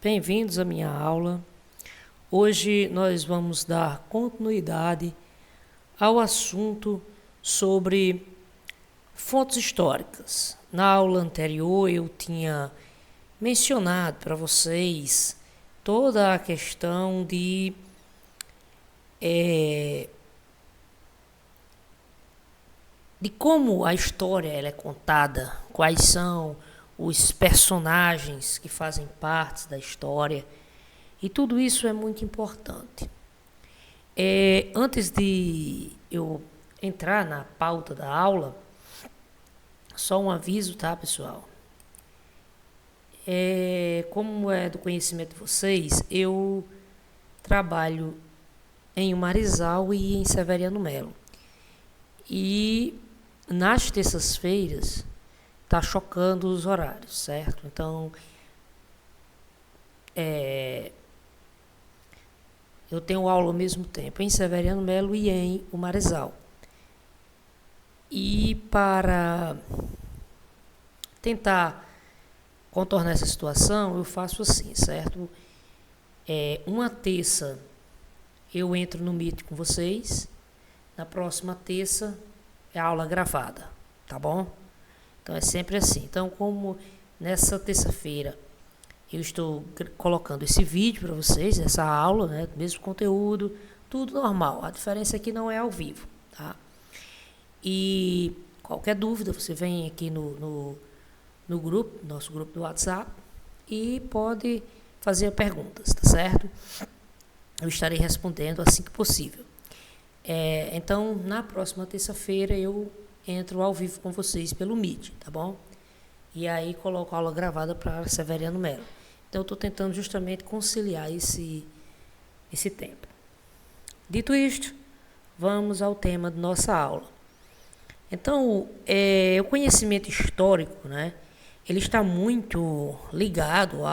Bem-vindos à minha aula. Hoje nós vamos dar continuidade ao assunto sobre fontes históricas. Na aula anterior eu tinha mencionado para vocês toda a questão de como a história ela é contada, quais são os personagens que fazem parte da história, e tudo isso é muito importante. Antes de eu entrar na pauta da aula, só um aviso, tá, pessoal? Como é do conhecimento de vocês, eu trabalho em Marizal e em Severiano Melo. E nas terças-feiras está chocando os horários, certo? Então, eu tenho aula ao mesmo tempo em Severiano Melo e em Marizal. E para tentar contornar essa situação, eu faço assim, certo? Uma terça eu entro no Meet com vocês, na próxima terça é aula gravada, tá bom? Então é sempre assim. Então, como nessa terça-feira eu estou colocando esse vídeo para vocês, essa aula, né, mesmo conteúdo, tudo normal. A diferença é que não é ao vivo, tá? E qualquer dúvida, você vem aqui no grupo, nosso grupo do WhatsApp, e pode fazer perguntas, tá certo? Eu estarei respondendo assim que possível. Então, na próxima terça-feira, eu entro ao vivo com vocês pelo Meet, tá bom? E aí coloco a aula gravada para Severiano Melo. Então, eu estou tentando justamente conciliar esse tempo. Dito isto, vamos ao tema da nossa aula. Então, o conhecimento histórico, né, ele está muito ligado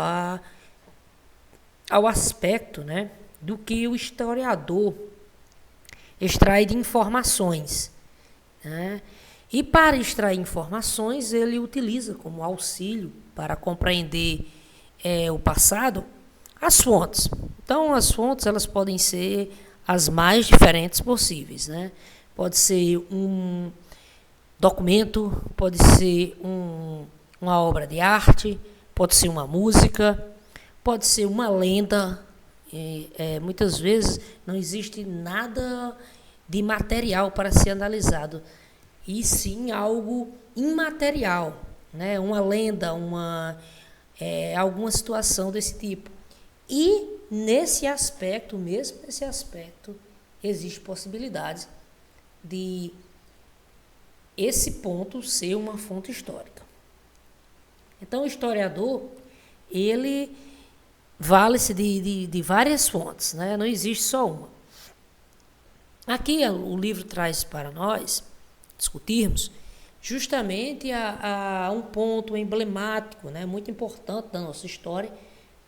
ao aspecto, né, do que o historiador extrai de informações, né? E para extrair informações, ele utiliza como auxílio para compreender o passado as fontes. Então, as fontes elas podem ser as mais diferentes possíveis, né? Pode ser um documento, pode ser uma obra de arte, pode ser uma música, pode ser uma lenda. Muitas vezes não existe nada de material para ser analisado, e sim algo imaterial, né? Uma lenda, alguma situação desse tipo. E nesse aspecto, mesmo nesse aspecto, existe possibilidade de esse ponto ser uma fonte histórica. Então, o historiador, ele vale-se de várias fontes, né? Não existe só uma. Aqui o livro traz para nós discutirmos justamente a um ponto emblemático, né, muito importante da nossa história,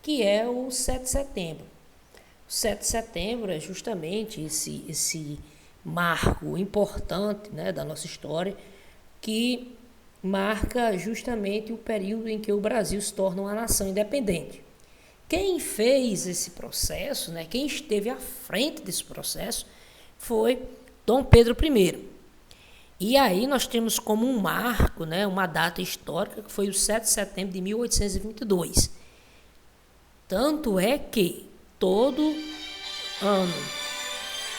que é o 7 de setembro. O 7 de setembro é justamente esse marco importante, né, da nossa história, que marca justamente o período em que o Brasil se torna uma nação independente. Quem fez esse processo, né, quem esteve à frente desse processo, foi Dom Pedro I. E aí nós temos como um marco, né, uma data histórica, que foi o 7 de setembro de 1822. Tanto é que todo ano,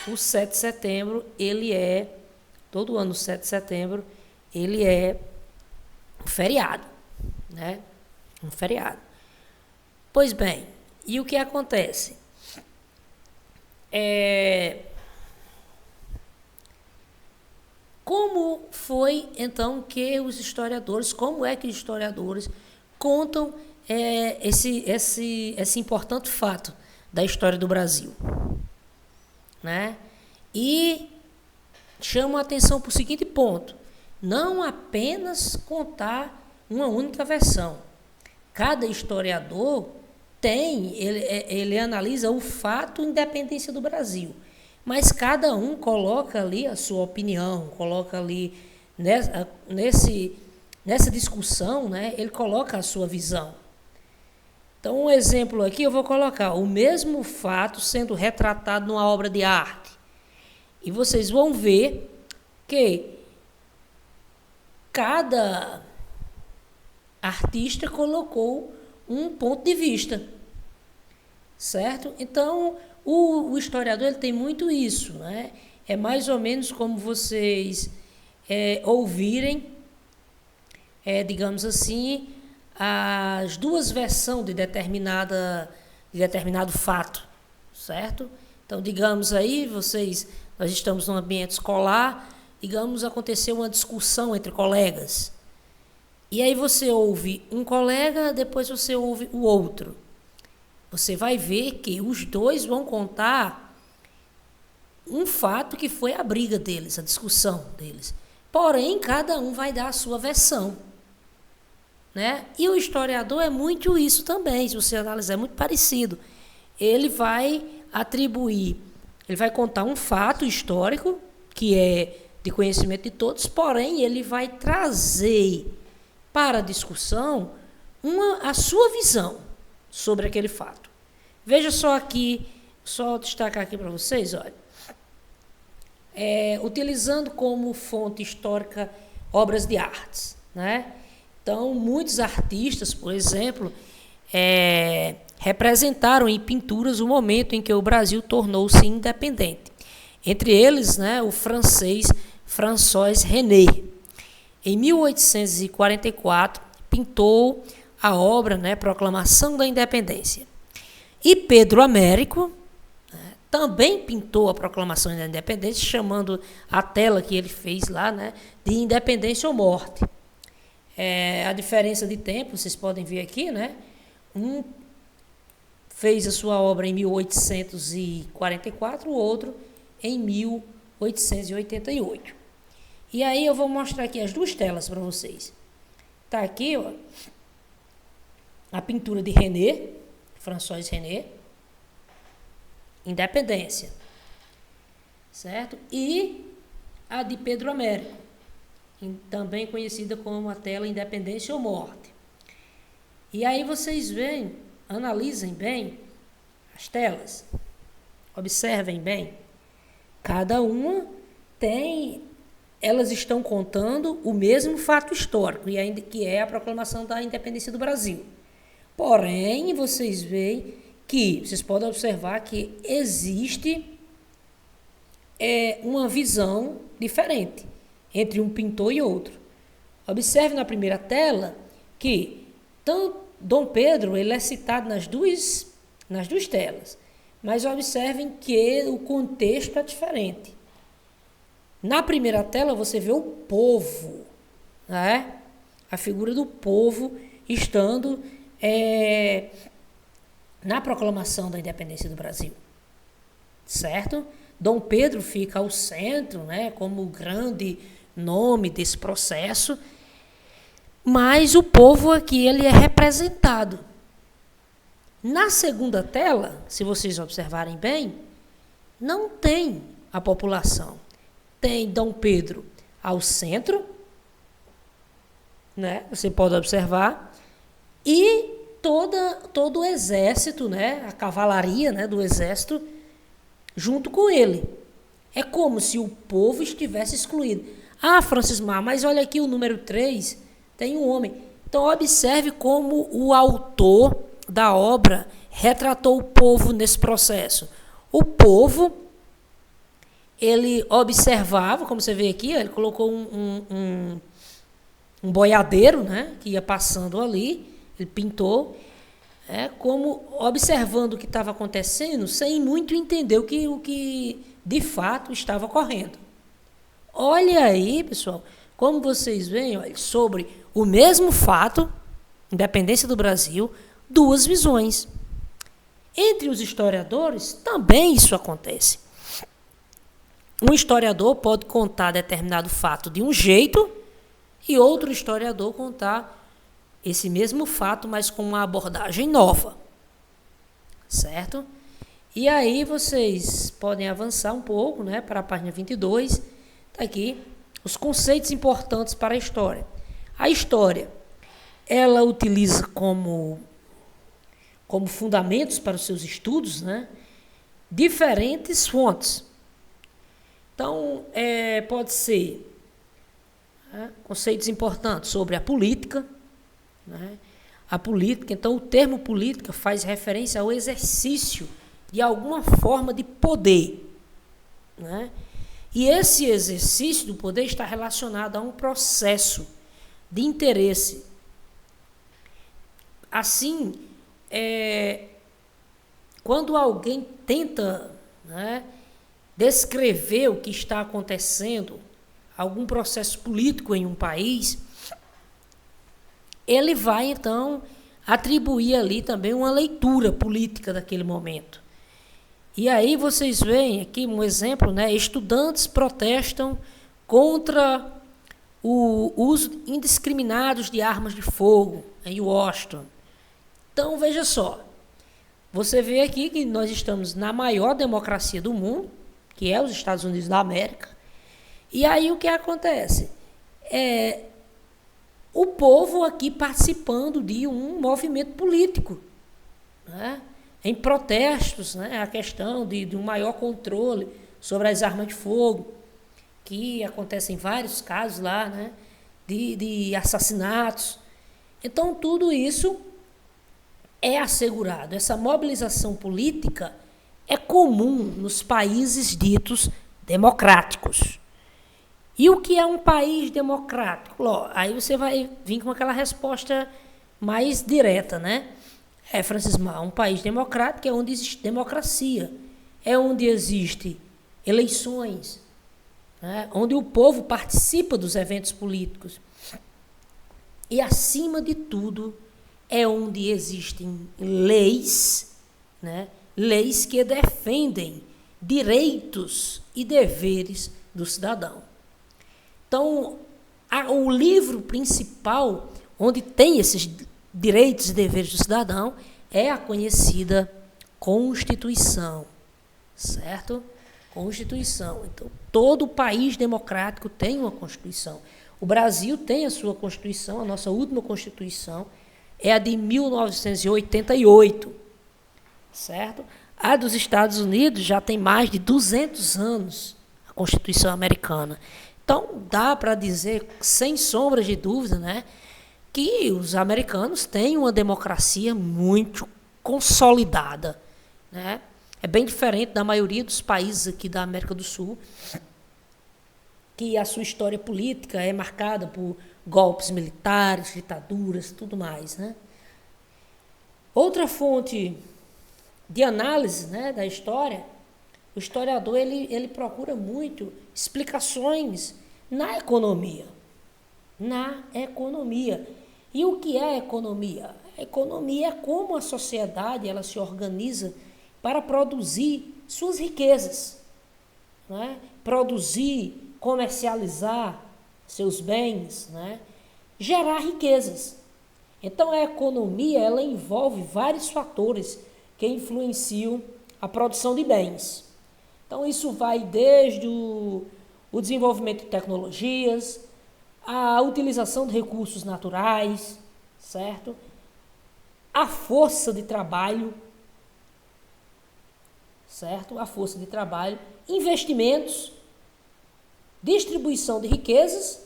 o 7 de setembro, todo ano o 7 de setembro, ele é um feriado, né? Um feriado. Pois bem, e o que acontece? Como foi, então, como é que os historiadores contam esse importante fato da história do Brasil, né? E chamam a atenção para o seguinte ponto: não apenas contar uma única versão. Cada historiador ele analisa o fato independência do Brasil, mas cada um coloca ali a sua opinião, coloca ali nessa discussão, né, ele coloca a sua visão. Então, um exemplo aqui, eu vou colocar o mesmo fato sendo retratado numa obra de arte. E vocês vão ver que cada artista colocou um ponto de vista, certo? Então, o historiador ele tem muito isso, né? É mais ou menos como vocês ouvirem, digamos assim, as duas versões de determinado fato, certo? Então, digamos aí, nós estamos num ambiente escolar, digamos, aconteceu uma discussão entre colegas. E aí você ouve um colega, depois você ouve o outro. Você vai ver que os dois vão contar um fato que foi a briga deles, a discussão deles. Porém, cada um vai dar a sua versão, né? E o historiador é muito isso também, se você analisar, é muito parecido. Ele vai contar um fato histórico, que é de conhecimento de todos, porém, ele vai trazer para a discussão a sua visão sobre aquele fato. Veja só aqui, só destacar aqui para vocês, olha. Utilizando como fonte histórica obras de artes, né? Então, muitos artistas, por exemplo, representaram em pinturas o momento em que o Brasil tornou-se independente. Entre eles, né, o francês François René. Em 1844, pintou a obra, né, Proclamação da Independência. E Pedro Américo, né, também pintou a Proclamação da Independência, chamando a tela que ele fez lá, né, de Independência ou Morte. A diferença de tempo, vocês podem ver aqui, né? Um fez a sua obra em 1844, o outro em 1888. E aí eu vou mostrar aqui as duas telas para vocês. Está aqui, ó, a pintura de René, François René, Independência, certo? E a de Pedro Américo, também conhecida como a tela Independência ou Morte. E aí vocês veem, analisem bem as telas, observem bem, cada uma elas estão contando o mesmo fato histórico, e ainda que é a proclamação da independência do Brasil. Porém, vocês podem observar que existe uma visão diferente entre um pintor e outro. Observe na primeira tela que Dom Pedro ele é citado nas duas telas, mas observem que o contexto é diferente. Na primeira tela você vê o povo, né? A figura do povo estando na proclamação da independência do Brasil, certo? Dom Pedro fica ao centro, né, como o grande nome desse processo, mas o povo aqui ele é representado. Na segunda tela, se vocês observarem bem, não tem a população. Tem Dom Pedro ao centro, né? Você pode observar, e todo o exército, né? A cavalaria, né, do exército junto com ele. É como se o povo estivesse excluído. Ah, Francis Mar, mas olha aqui o número 3, tem um homem. Então observe como o autor da obra retratou o povo nesse processo. O povo, ele observava, como você vê aqui, ele colocou um boiadeiro, né, que ia passando ali, ele pintou, como observando o que estava acontecendo, sem muito entender o que de fato estava ocorrendo. Olha aí, pessoal, como vocês veem, olha, sobre o mesmo fato, independência do Brasil, duas visões. Entre os historiadores, também isso acontece. Um historiador pode contar determinado fato de um jeito e outro historiador contar esse mesmo fato, mas com uma abordagem nova, certo? E aí vocês podem avançar um pouco, né, para a página 22, está aqui, os conceitos importantes para a história. A história, ela utiliza como como fundamentos para os seus estudos, né, diferentes fontes. Então, pode ser conceitos importantes sobre a política, né, a política. Então, o termo política faz referência ao exercício de alguma forma de poder, né? E esse exercício do poder está relacionado a um processo de interesse. Assim, quando alguém tenta, né, descrever o que está acontecendo, algum processo político em um país, ele vai, então, atribuir ali também uma leitura política daquele momento. E aí vocês veem aqui um exemplo, né? Estudantes protestam contra o uso indiscriminado de armas de fogo em Washington. Então, veja só, você vê aqui que nós estamos na maior democracia do mundo, que é os Estados Unidos da América, e aí o que acontece? O povo aqui participando de um movimento político, né? Em protestos, né? A questão de um maior controle sobre as armas de fogo, que acontecem vários casos lá, né? De assassinatos. Então, tudo isso é assegurado. Essa mobilização política é comum nos países ditos democráticos. E o que é um país democrático? Aí você vai vir com aquela resposta mais direta, né? Francismar, um país democrático é onde existe democracia, é onde existem eleições, né? Onde o povo participa dos eventos políticos. E, acima de tudo, é onde existem leis, né? Leis que defendem direitos e deveres do cidadão. Então, o livro principal, onde tem esses direitos e deveres do cidadão, é a conhecida Constituição, certo? Constituição. Então, todo país democrático tem uma Constituição. O Brasil tem a sua Constituição, a nossa última Constituição é a de 1988, certo? A dos Estados Unidos já tem mais de 200 anos, a Constituição americana. Então, dá para dizer, sem sombra de dúvida, né, que os americanos têm uma democracia muito consolidada, né? É bem diferente da maioria dos países aqui da América do Sul, que a sua história política é marcada por golpes militares, ditaduras, tudo mais, né? Outra fonte de análise, né, da história, o historiador ele procura muito explicações na economia. Na economia. E o que é a economia? A economia é como a sociedade ela se organiza para produzir suas riquezas, né? Produzir, comercializar seus bens, né? Gerar riquezas. Então, a economia ela envolve vários fatores que influenciam a produção de bens. Então, isso vai desde o desenvolvimento de tecnologias, a utilização de recursos naturais, certo? A força de trabalho, certo? A força de trabalho, investimentos, distribuição de riquezas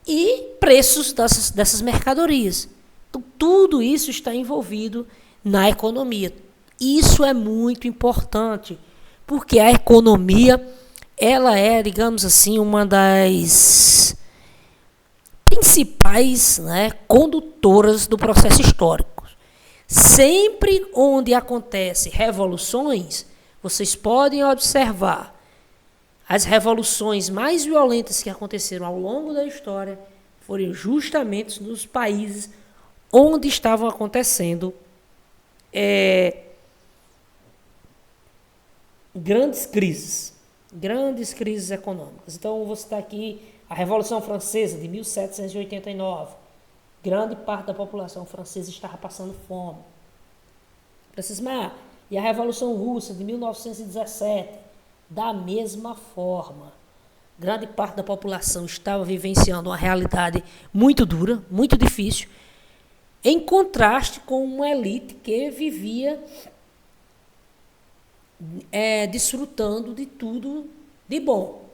e preços dessas mercadorias. Então, tudo isso está envolvido na economia. Isso é muito importante, porque a economia, ela é, digamos assim, uma das principais, né, condutoras do processo histórico. Sempre onde acontecem revoluções, vocês podem observar as revoluções mais violentas que aconteceram ao longo da história foram justamente nos países onde estavam acontecendo grandes crises econômicas. Então, eu vou citar aqui a Revolução Francesa de 1789. Grande parte da população francesa estava passando fome. Francismar, e a Revolução Russa de 1917, da mesma forma. Grande parte da população estava vivenciando uma realidade muito dura, muito difícil. em contraste com uma elite que vivia desfrutando de tudo de bom.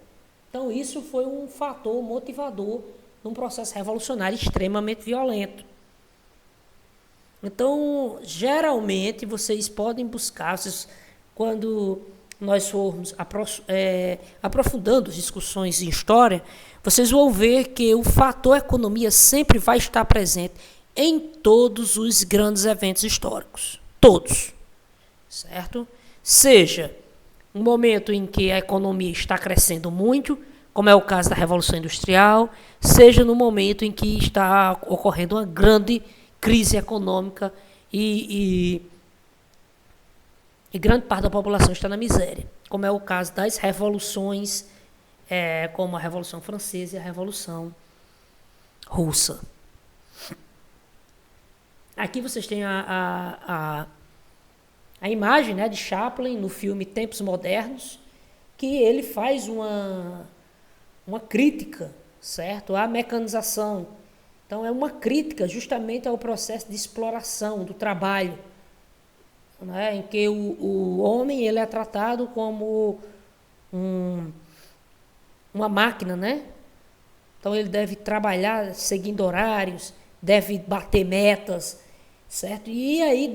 Então, isso foi um fator motivador num processo revolucionário extremamente violento. Então, geralmente, vocês podem buscar, quando nós formos aprofundando as discussões em história, vocês vão ver que o fator economia sempre vai estar presente em todos os grandes eventos históricos. Todos. Certo? Seja um momento em que a economia está crescendo muito, como é o caso da Revolução Industrial, seja no momento em que está ocorrendo uma grande crise econômica e grande parte da população está na miséria, como é o caso das revoluções, como a Revolução Francesa e a Revolução Russa. Aqui vocês têm a imagem, né, de Chaplin no filme Tempos Modernos, que ele faz uma crítica, certo, à mecanização. Então, é uma crítica justamente ao processo de exploração do trabalho, né, em que o homem ele é tratado como uma máquina, né? Então, ele deve trabalhar seguindo horários, deve bater metas, certo? E aí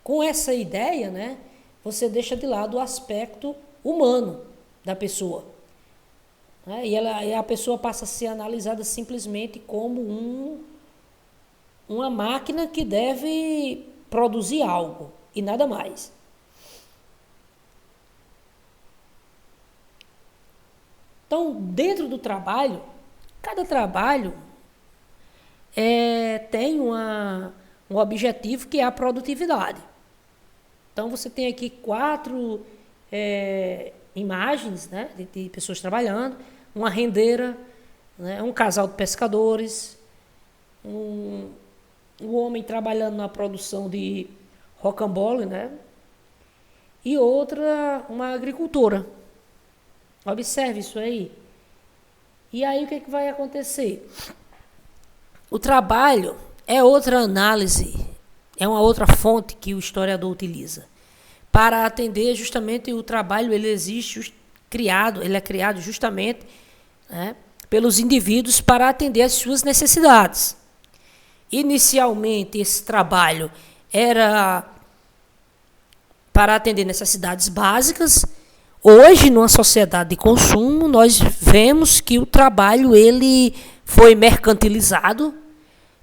com essa ideia, né, você deixa de lado o aspecto humano da pessoa. E a pessoa passa a ser analisada simplesmente como uma máquina que deve produzir algo e nada mais. Então, dentro do trabalho, cada trabalho tem um objetivo que é a produtividade. Então, você tem aqui 4 imagens, né, de pessoas trabalhando, uma rendeira, né, um casal de pescadores, um homem trabalhando na produção de rocambole, né, e outra, uma agricultora. Observe isso aí. E aí o que vai acontecer? O trabalho é outra análise, é uma outra fonte que o historiador utiliza para atender justamente o trabalho. Ele é criado justamente, né, pelos indivíduos para atender às suas necessidades. Inicialmente, esse trabalho era para atender necessidades básicas. Hoje, numa sociedade de consumo, nós vemos que o trabalho ele foi mercantilizado.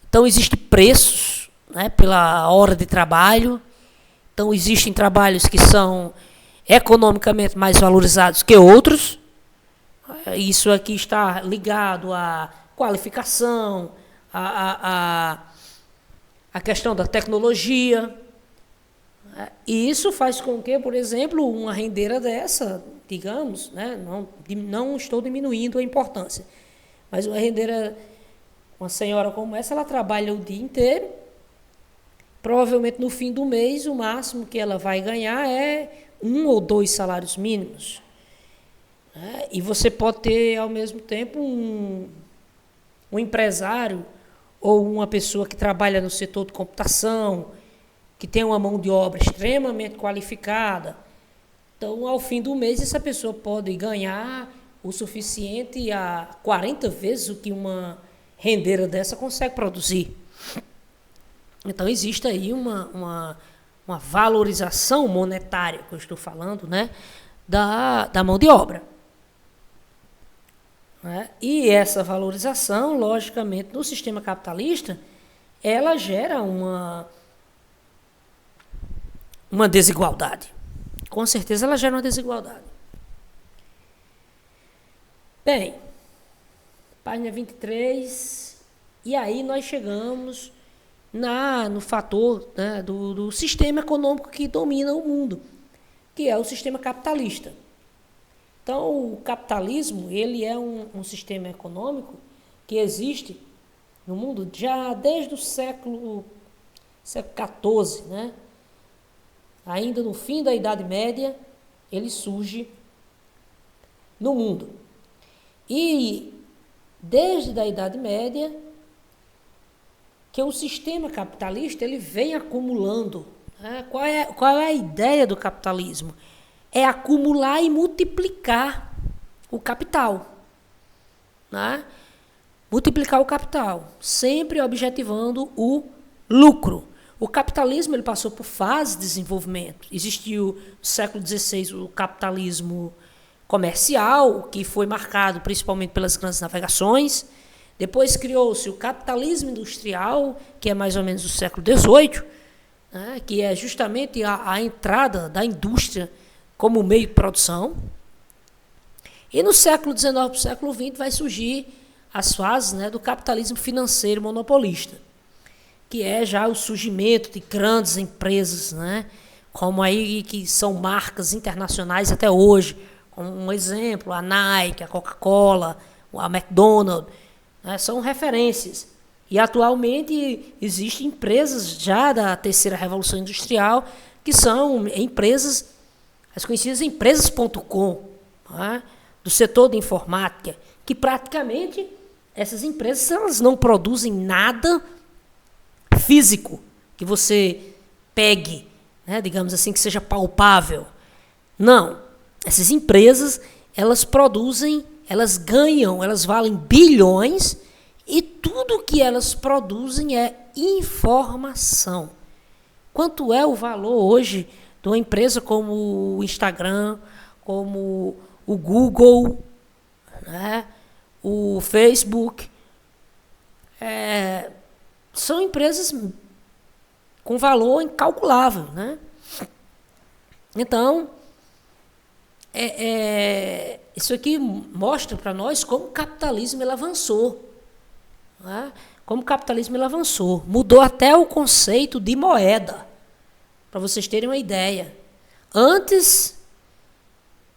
Então, existem preços, né, pela hora de trabalho. Então, existem trabalhos que são economicamente mais valorizados que outros. Isso aqui está ligado à qualificação, à questão da tecnologia. E isso faz com que, por exemplo, uma rendeira dessa, digamos, né, não estou diminuindo a importância, mas uma senhora como essa, ela trabalha o dia inteiro, provavelmente no fim do mês, o máximo que ela vai ganhar é 1 ou 2 salários mínimos. E você pode ter, ao mesmo tempo, um empresário ou uma pessoa que trabalha no setor de computação, que tem uma mão de obra extremamente qualificada. Então, ao fim do mês, essa pessoa pode ganhar o suficiente a 40 vezes o que uma rendeira dessa consegue produzir. Então, existe aí uma valorização monetária, que eu estou falando, né, da mão de obra. E essa valorização, logicamente, no sistema capitalista, ela gera uma desigualdade. Com certeza ela gera uma desigualdade. Bem, página 23, e aí nós chegamos no fator, né, do sistema econômico que domina o mundo, que é o sistema capitalista. Então, o capitalismo ele é um sistema econômico que existe no mundo já desde o século XIV, né? Ainda no fim da Idade Média, ele surge no mundo. E, desde a Idade Média, que o sistema capitalista ele vem acumulando. Né? Qual é a ideia do capitalismo? É acumular e multiplicar o capital. Né? Multiplicar o capital, sempre objetivando o lucro. O capitalismo ele passou por fases de desenvolvimento. Existiu no século XVI o capitalismo comercial, que foi marcado principalmente pelas grandes navegações. Depois criou-se o capitalismo industrial, que é mais ou menos do século XVIII, né, que é justamente a entrada da indústria como meio de produção. E no século XIX para o século XX vai surgir as fases, né, do capitalismo financeiro monopolista, que é já o surgimento de grandes empresas, né, como aí que são marcas internacionais até hoje, como um exemplo, a Nike, a Coca-Cola, a McDonald's, né, são referências. E atualmente existem empresas já da terceira revolução industrial que são empresas, as conhecidas empresas.com, né, do setor de informática, que praticamente essas empresas elas não produzem nada físico que você pegue, né, digamos assim, que seja palpável. Não. Essas empresas, elas produzem, elas ganham, elas valem bilhões e tudo que elas produzem é informação. Quanto é o valor hoje de uma empresa como o Instagram, como o Google, né, o Facebook? São empresas com valor incalculável, né? Então, isso aqui mostra para nós como o capitalismo ele avançou. Né? Como o capitalismo ele avançou. Mudou até o conceito de moeda, para vocês terem uma ideia. Antes,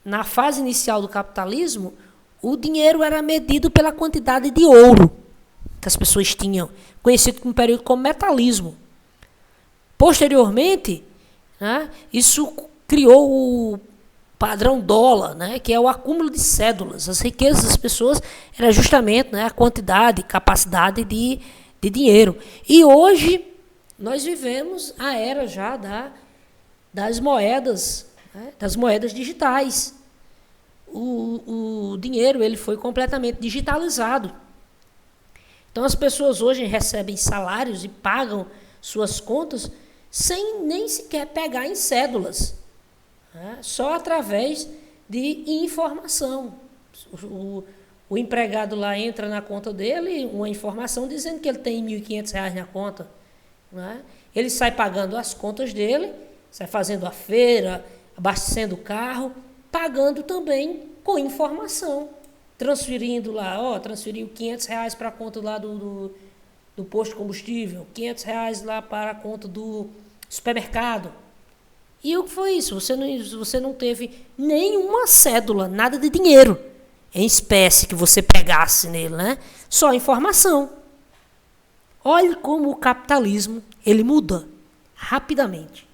na fase inicial do capitalismo, o dinheiro era medido pela quantidade de ouro que as pessoas tinham, conhecido como período como metalismo. Posteriormente, né, isso criou o padrão dólar, né, que é o acúmulo de cédulas. As riquezas das pessoas era justamente, né, a quantidade, capacidade de dinheiro. E hoje nós vivemos a era já das moedas, né, das moedas digitais. O dinheiro ele foi completamente digitalizado. Então as pessoas hoje recebem salários e pagam suas contas sem nem sequer pegar em cédulas, né? Só através de informação. O empregado lá entra na conta dele, uma informação dizendo que ele tem R$1.500 na conta, né? Ele sai pagando as contas dele, sai fazendo a feira, abastecendo o carro, pagando também com informação, transferindo lá, transferiu R$500 para a conta lá do posto de combustível, R$500 lá para a conta do supermercado. E o que foi isso? Você não teve nenhuma cédula, nada de dinheiro em espécie que você pegasse nele, né? Só informação. Olhe como o capitalismo ele muda rapidamente.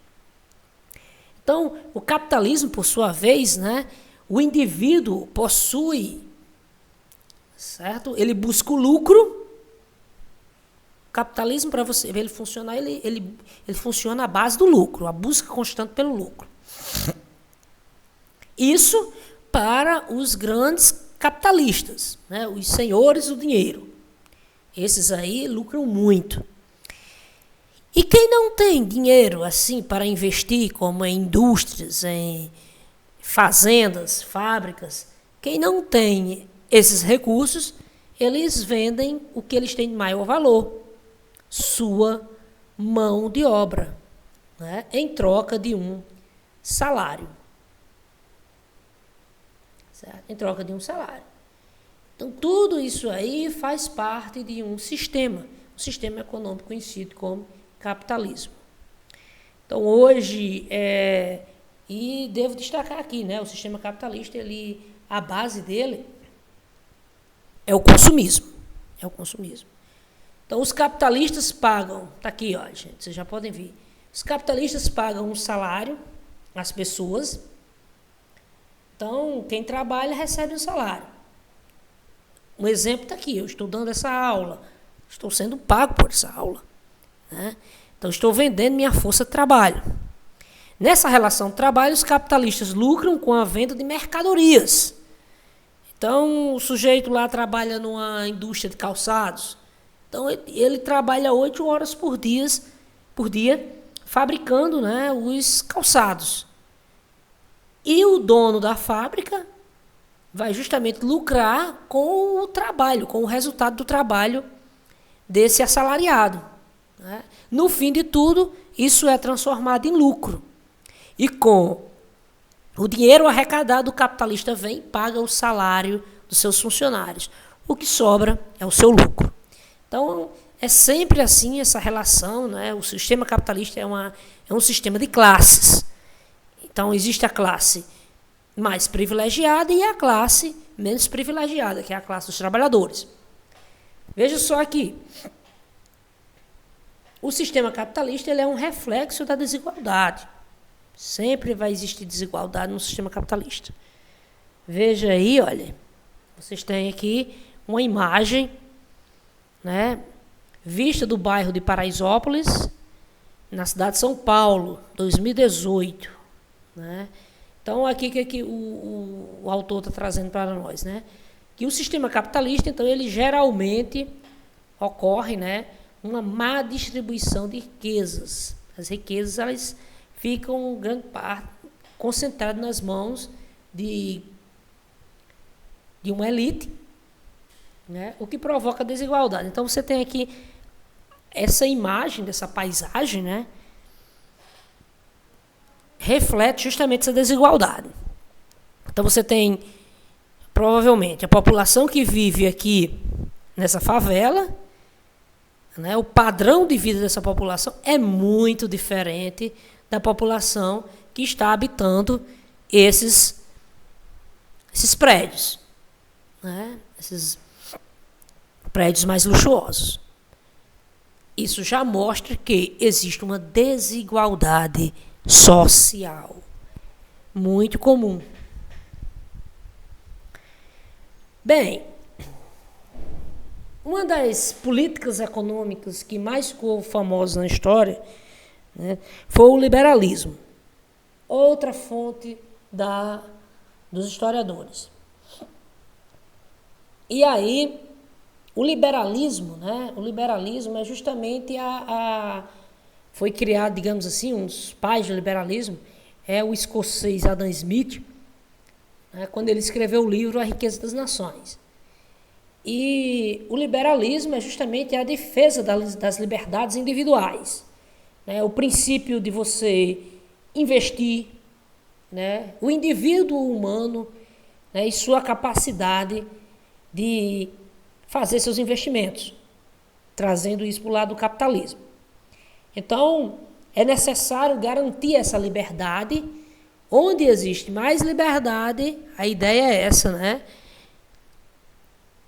Então, o capitalismo, por sua vez, né, o indivíduo possui, certo? Ele busca o lucro. O capitalismo, para você ele funcionar, ele funciona à base do lucro, a busca constante pelo lucro. Isso para os grandes capitalistas, né, os senhores do dinheiro. Esses aí lucram muito. E quem não tem dinheiro assim para investir, como em indústrias, em fazendas, fábricas, quem não tem esses recursos, eles vendem o que eles têm de maior valor, sua mão de obra, né, em troca de um salário. Certo? Em troca de um salário. Então, tudo isso aí faz parte de um sistema econômico conhecido como capitalismo. Então, hoje, e devo destacar aqui, né, o sistema capitalista, a base dele é o consumismo. É o consumismo. Então, os capitalistas pagam, está aqui, ó, gente, vocês já podem ver. Os capitalistas pagam um salário às pessoas. Então, quem trabalha recebe um salário. Um exemplo está aqui, eu estou dando essa aula. Estou sendo pago por essa aula. né? Então, estou vendendo minha força de trabalho. Nessa relação de trabalho, os capitalistas lucram com a venda de mercadorias. Então, o sujeito lá trabalha numa indústria de calçados. Então, ele trabalha 8 horas por dia fabricando, né, os calçados. E o dono da fábrica vai justamente lucrar com o trabalho, com o resultado do trabalho desse assalariado, né? No fim de tudo, isso é transformado em lucro. E com o dinheiro arrecadado, o capitalista vem e paga o salário dos seus funcionários. O que sobra é o seu lucro. Então, é sempre assim essa relação, né? O sistema capitalista é um sistema de classes. Então, existe a classe mais privilegiada e a classe menos privilegiada, que é a classe dos trabalhadores. Veja só aqui. O sistema capitalista ele é um reflexo da desigualdade. Sempre vai existir desigualdade no sistema capitalista. Veja aí, olha, vocês têm aqui uma imagem, né, vista do bairro de Paraisópolis, na cidade de São Paulo, 2018. Né? Então, aqui que o autor está trazendo para nós, né? Que o sistema capitalista, então, ele geralmente ocorre, né, uma má distribuição de riquezas. As riquezas, elas ficam, grande parte, concentradas nas mãos de uma elite, né, o que provoca desigualdade. Então, você tem aqui essa imagem dessa paisagem, né, reflete justamente essa desigualdade. Então, você tem, provavelmente, a população que vive aqui nessa favela, né, o padrão de vida dessa população é muito diferente da população que está habitando esses prédios, né, esses prédios mais luxuosos. Isso já mostra que existe uma desigualdade social muito comum. Bem, uma das políticas econômicas que mais ficou famosa na história, né, foi o liberalismo. Outra fonte dos historiadores. E aí, o liberalismo, né, o liberalismo é justamente foi criado, digamos assim, um dos pais do liberalismo, é o escocês Adam Smith, né, quando ele escreveu o livro A Riqueza das Nações. E o liberalismo é justamente a defesa das liberdades individuais, né, o princípio de você investir, né, o indivíduo humano, né, e sua capacidade de fazer seus investimentos, trazendo isso para o lado do capitalismo. Então, é necessário garantir essa liberdade. Onde existe mais liberdade, a ideia é essa, né?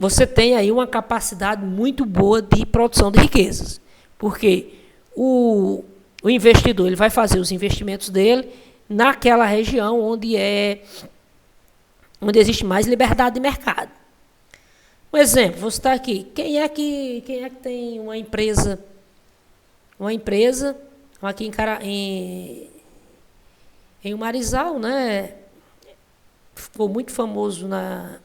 Você tem aí uma capacidade muito boa de produção de riquezas. Porque o investidor ele vai fazer os investimentos dele naquela região onde existe mais liberdade de mercado. Um exemplo, vou citar aqui. Quem é que tem uma empresa aqui em Marizal, né? Ficou muito famoso na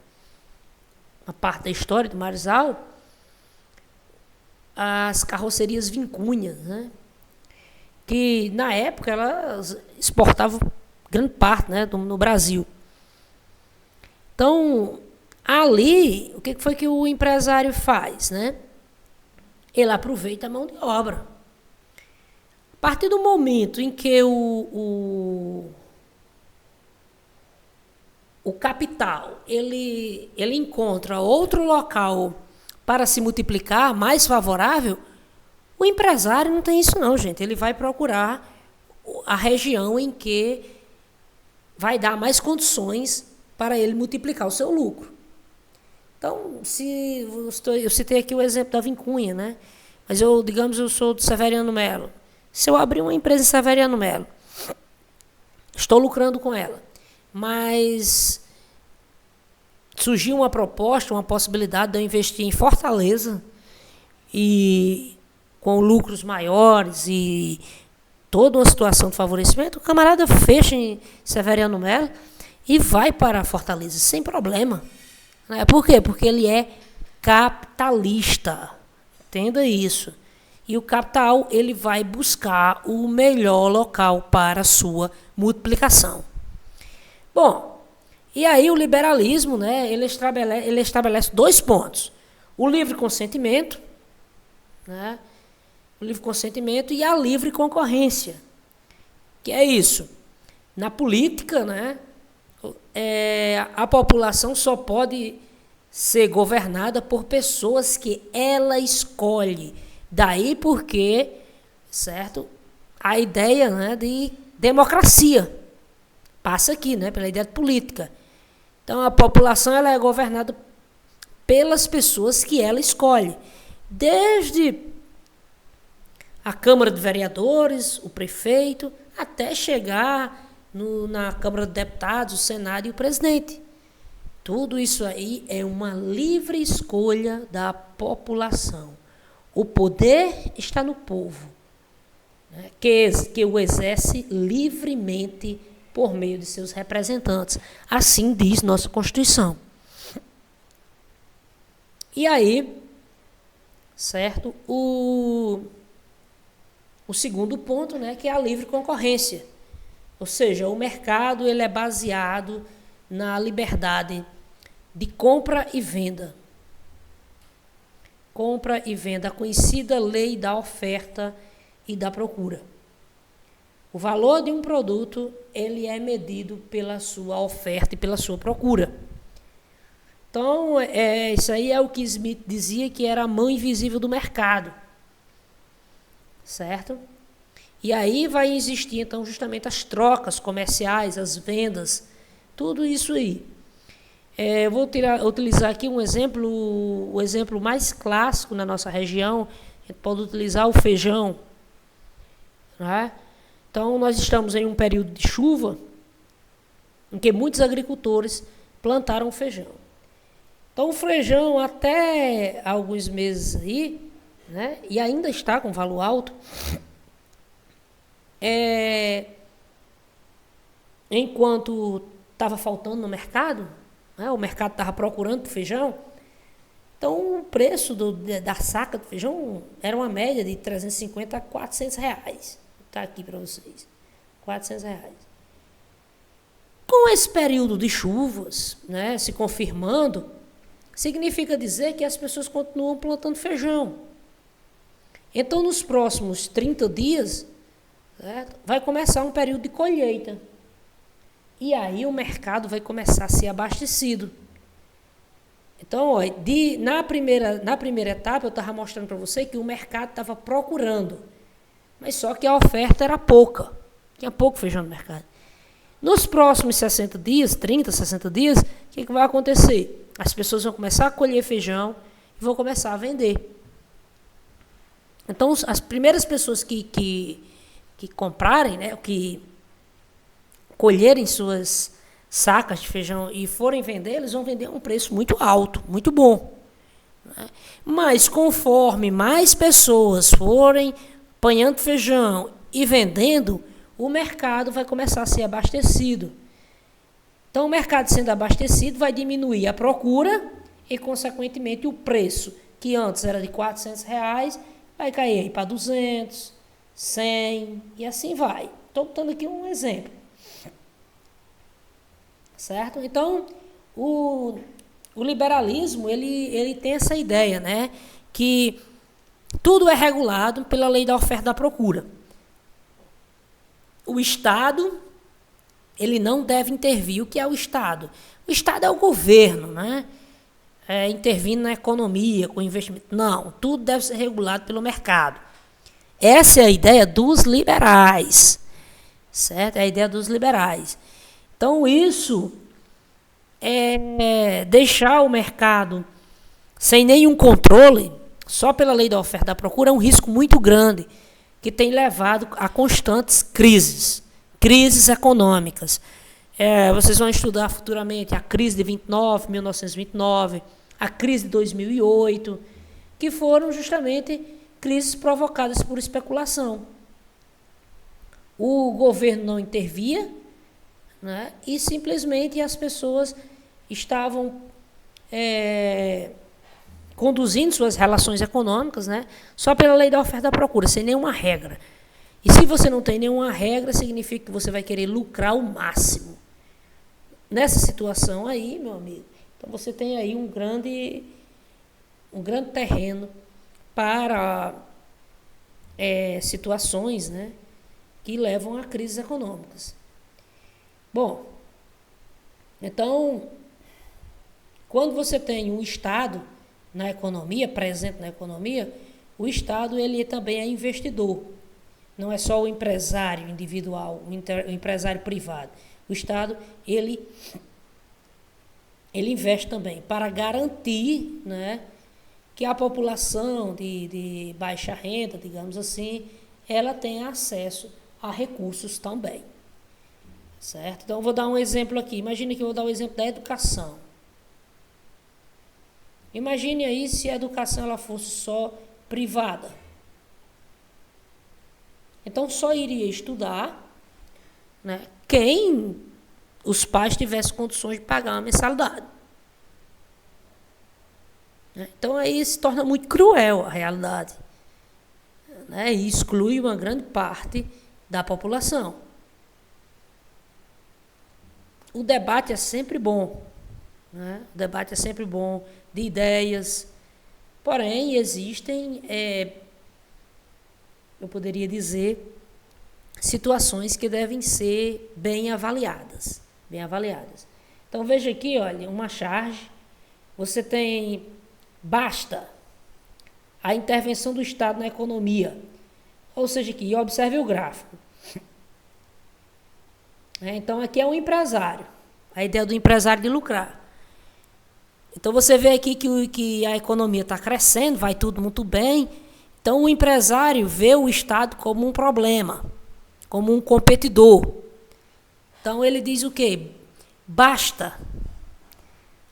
parte da história do Marizal, as carrocerias Vincunha, né? Que na época elas exportavam grande parte, né, no Brasil. Então, ali, o que foi que o empresário faz, né? Ele aproveita a mão de obra. A partir do momento em que o capital ele encontra outro local para se multiplicar mais favorável, o empresário não tem isso não, gente. Ele vai procurar a região em que vai dar mais condições para ele multiplicar o seu lucro. Então, eu citei aqui o exemplo da Vincunha, né? Mas eu sou do Severiano Melo. Se eu abrir uma empresa em Severiano Melo, estou lucrando com ela, mas surgiu uma proposta, uma possibilidade de eu investir em Fortaleza e com lucros maiores e toda uma situação de favorecimento, o camarada fecha em Severiano Melo e vai para Fortaleza, sem problema. Né? Por quê? Porque ele é capitalista. Entenda isso. E o capital, ele vai buscar o melhor local para a sua multiplicação. Bom, e aí o liberalismo, né, ele estabelece 2 pontos. O livre consentimento, né, o livre consentimento e a livre concorrência. Que é isso? Na política, né, a população só pode ser governada por pessoas que ela escolhe. Daí porque, certo, a ideia, né, de democracia passa aqui, né, pela ideia de política. Então, a população ela é governada pelas pessoas que ela escolhe. Desde a Câmara de Vereadores, o prefeito, até chegar na Câmara de Deputados, o Senado e o presidente. Tudo isso aí é uma livre escolha da população. O poder está no povo, né, que o exerce livremente por meio de seus representantes. Assim diz nossa Constituição. E aí, certo, o segundo ponto, né, que é a livre concorrência. Ou seja, o mercado ele é baseado na liberdade de compra e venda. Compra e venda, a conhecida lei da oferta e da procura. O valor de um produto, ele é medido pela sua oferta e pela sua procura. Então, isso aí é o que Smith dizia que era a mão invisível do mercado. Certo? E aí vai existir, então, justamente as trocas comerciais, as vendas, tudo isso aí. Eu vou utilizar aqui um exemplo, o exemplo mais clássico na nossa região. A gente pode utilizar o feijão. Né? Então, nós estamos em um período de chuva em que muitos agricultores plantaram feijão. Então, o feijão, até alguns meses aí, né, e ainda está com valor alto, enquanto estava faltando no mercado, né, o mercado estava procurando feijão, então o preço da saca de feijão era uma média de 350 a 400 reais. Está aqui para vocês, 400 reais. Com esse período de chuvas, né, se confirmando, significa dizer que as pessoas continuam plantando feijão. Então, nos próximos 30 dias, certo, vai começar um período de colheita. E aí o mercado vai começar a ser abastecido. Então, ó, na primeira etapa, eu estava mostrando para você que o mercado estava procurando. Mas só que a oferta era pouca. Tinha pouco feijão no mercado. Nos próximos 60 dias, 30, 60 dias, o que vai acontecer? As pessoas vão começar a colher feijão e vão começar a vender. Então, as primeiras pessoas que comprarem, né, que colherem suas sacas de feijão e forem vender, eles vão vender a um preço muito alto, muito bom. Né? Mas, conforme mais pessoas forem apanhando feijão e vendendo, o mercado vai começar a ser abastecido. Então, o mercado sendo abastecido vai diminuir a procura e, consequentemente, o preço, que antes era de 400 reais, vai cair para 200, 100 e assim vai. Estou dando aqui um exemplo. Certo? Então, o liberalismo, ele tem essa ideia, né, que tudo é regulado pela lei da oferta e da procura. O Estado, ele não deve intervir. O que é o Estado? O Estado é o governo, né? Intervindo na economia, com investimento. Não, tudo deve ser regulado pelo mercado. Essa é a ideia dos liberais. Certo? É a ideia dos liberais. Então, isso é deixar o mercado sem nenhum controle, só pela lei da oferta e da procura, é um risco muito grande, que tem levado a constantes crises econômicas. Vocês vão estudar futuramente a crise de 1929, a crise de 2008, que foram justamente crises provocadas por especulação. O governo não intervia, né, e simplesmente as pessoas estavam conduzindo suas relações econômicas, né, só pela lei da oferta e da procura, sem nenhuma regra. E se você não tem nenhuma regra, significa que você vai querer lucrar o máximo. Nessa situação aí, meu amigo, então você tem aí um grande terreno para situações, né, que levam a crises econômicas. Bom, então, quando você tem um Estado na economia, presente na economia, o Estado ele também é investidor. Não é só o empresário individual, o empresário privado. O Estado, ele investe também para garantir, né, que a população de baixa renda, digamos assim, ela tenha acesso a recursos também. Certo? Então, eu vou dar um exemplo aqui. Imagine que eu vou dar o exemplo da educação. Imagine aí se a educação ela fosse só privada. Então, só iria estudar, né, quem os pais tivessem condições de pagar uma mensalidade. Então, aí se torna muito cruel a realidade, né, e exclui uma grande parte da população. O debate é sempre bom, né? O debate é sempre bom, de ideias, porém existem, eu poderia dizer, situações que devem ser bem avaliadas. Então veja aqui, olha, uma charge, você tem, basta a intervenção do Estado na economia, ou seja, aqui, observe o gráfico. Então, aqui é um empresário. A ideia do empresário de lucrar. Então, você vê aqui que a economia está crescendo, vai tudo muito bem. Então, o empresário vê o Estado como um problema, como um competidor. Então, ele diz o quê? Basta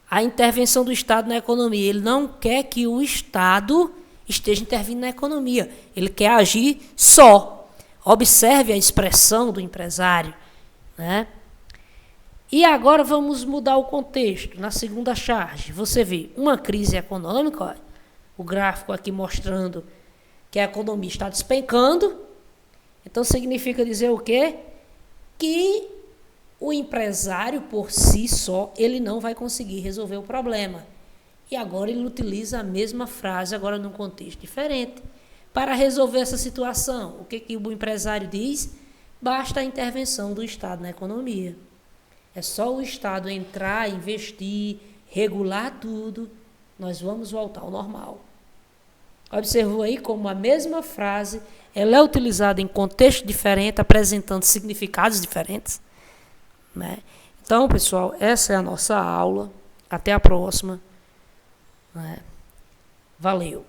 a intervenção do Estado na economia. Ele não quer que o Estado esteja intervindo na economia. Ele quer agir só. Observe a expressão do empresário. Né? E agora vamos mudar o contexto. Na segunda charge, você vê uma crise econômica, olha, o gráfico aqui mostrando que a economia está despencando. Então significa dizer o quê? Que o empresário por si só, ele não vai conseguir resolver o problema. E agora ele utiliza a mesma frase, agora num contexto diferente, para resolver essa situação. O que o empresário diz? Basta a intervenção do Estado na economia. É só o Estado entrar, investir, regular tudo, nós vamos voltar ao normal. Observou aí como a mesma frase ela é utilizada em contexto diferente, apresentando significados diferentes. Né? Então, pessoal, essa é a nossa aula. Até a próxima. Né? Valeu.